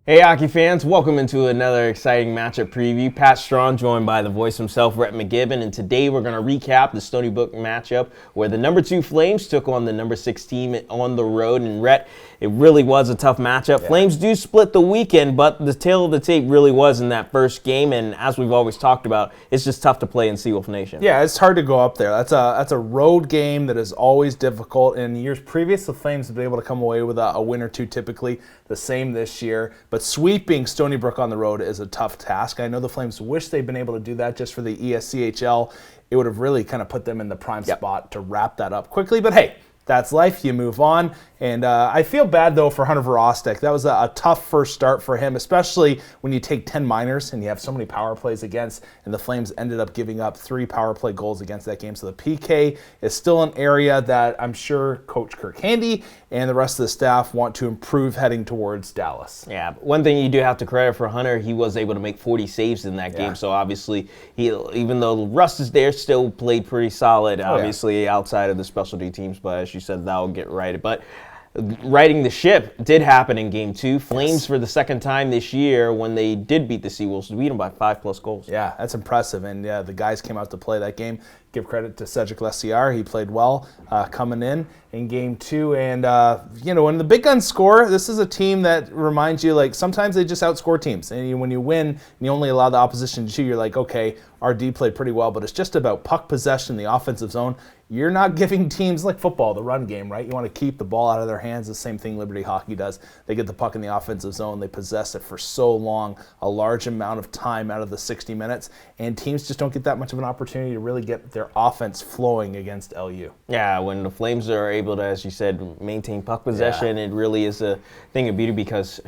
Hey hockey fans, welcome into another exciting matchup preview. Pat Strong joined by the voice himself, Rhett McGibbon, and today we're going to recap the Stony Brook matchup where the number 2 Flames took on the number 6 team on the road. And Rhett, it really was a tough matchup. Yeah. Flames do split the weekend, but the tail of the tape really was in that first game, and as we've always talked about, it's just tough to play in Seawolf Nation. Yeah, it's hard to go up there. That's a road game that is always difficult. In years previous, the Flames have been able to come away with a win or two typically. The same this year, but sweeping Stony Brook on the road is a tough task. I know the Flames wish they'd been able to do that just for the ESCHL. It would have really kind of put them in the prime spot to wrap that up quickly, but hey, that's life. You move on. And I feel bad, though, for Hunter Verostek. That was a tough first start for him, especially when you take 10 minors and you have so many power plays against, and the Flames ended up giving up 3 power play goals against that game. So the PK is still an area that I'm sure Coach Kirk Handy and the rest of the staff want to improve heading towards Dallas. Yeah, one thing you do have to credit for Hunter, he was able to make 40 saves in that game. So obviously, he, even though Rust is there, still played pretty solid, obviously, outside of the specialty teams. But as you said, that will get righted. But righting the ship did happen in Game 2. Flames for the second time this year, when they did beat the Seawolves, beat them by 5+ goals. Yeah, that's impressive. And yeah, the guys came out to play that game. Give credit to Cedric Lessiar. He played well coming in Game 2. And, when the big guns score, this is a team that reminds you, like, sometimes they just outscore teams. And when you win and you only allow the opposition to shoot, you're like, okay, our D played pretty well, but it's just about puck possession, the offensive zone. You're not giving teams like football the run game, right? You want to keep the ball out of their hands. The same thing Liberty Hockey does. They get the puck in the offensive zone. They possess it for so long, a large amount of time out of the 60 minutes, and teams just don't get that much of an opportunity to really get their offense flowing against LU. Yeah, when the Flames are able to, as you said, maintain puck possession, it really is a thing of beauty because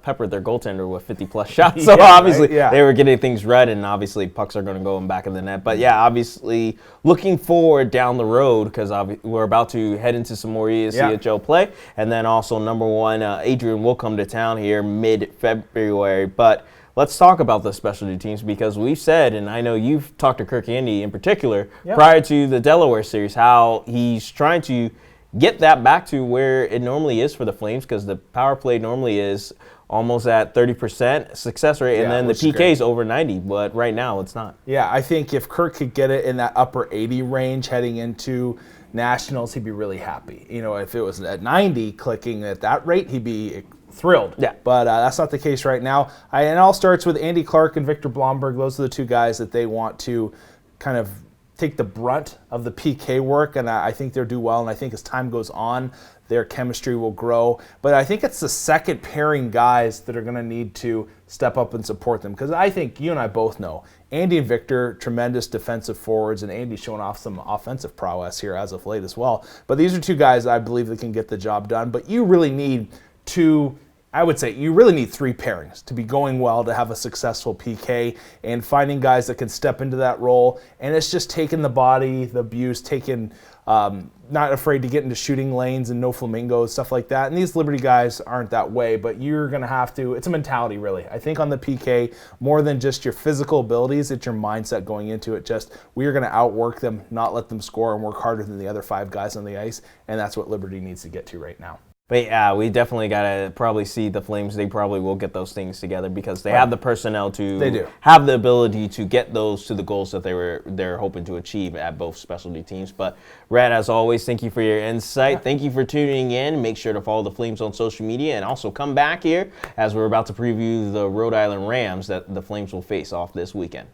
Pepper, their goaltender, with 50+ shots. So obviously they were getting things right, and obviously pucks are going to go in back of the net. But yeah, obviously looking forward down the road because we're about to head into some more ESCHL play, and then also number 1, Adrian will come to town here mid-February. But let's talk about the specialty teams because we've said, and I know you've talked to Kirk Handy in particular prior to the Delaware series, how he's trying to get that back to where it normally is for the Flames because the power play normally is almost at 30% success rate, and then the PK is over 90, but right now it's not. Yeah, I think if Kirk could get it in that upper 80 range heading into Nationals, he'd be really happy. If it was at 90 clicking at that rate, he'd be thrilled. Yeah. But that's not the case right now. And it all starts with Andy Clark and Victor Blomberg. Those are the 2 guys that they want to kind of take the brunt of the PK work, and I think they'll do well. And I think as time goes on, their chemistry will grow. But I think it's the second pairing guys that are going to need to step up and support them. Because I think you and I both know Andy and Victor, tremendous defensive forwards, and Andy's showing off some offensive prowess here as of late as well. But these are 2 guys I believe that can get the job done. But you really need 2. I would say you really need 3 pairings to be going well to have a successful PK, and finding guys that can step into that role. And it's just taking the body, the abuse, not afraid to get into shooting lanes and no flamingos, stuff like that. And these Liberty guys aren't that way, but you're going to have to, it's a mentality really. I think on the PK, more than just your physical abilities, it's your mindset going into it. Just, we are going to outwork them, not let them score, and work harder than the other 5 guys on the ice. And that's what Liberty needs to get to right now. But yeah, we definitely got to probably see the Flames. They probably will get those things together because they have the personnel to have the ability to get those to the goals that they're hoping to achieve at both specialty teams. But Rhett, as always, thank you for your insight. Thank you for tuning in. Make sure to follow the Flames on social media and also come back here as we're about to preview the Rhode Island Rams that the Flames will face off this weekend.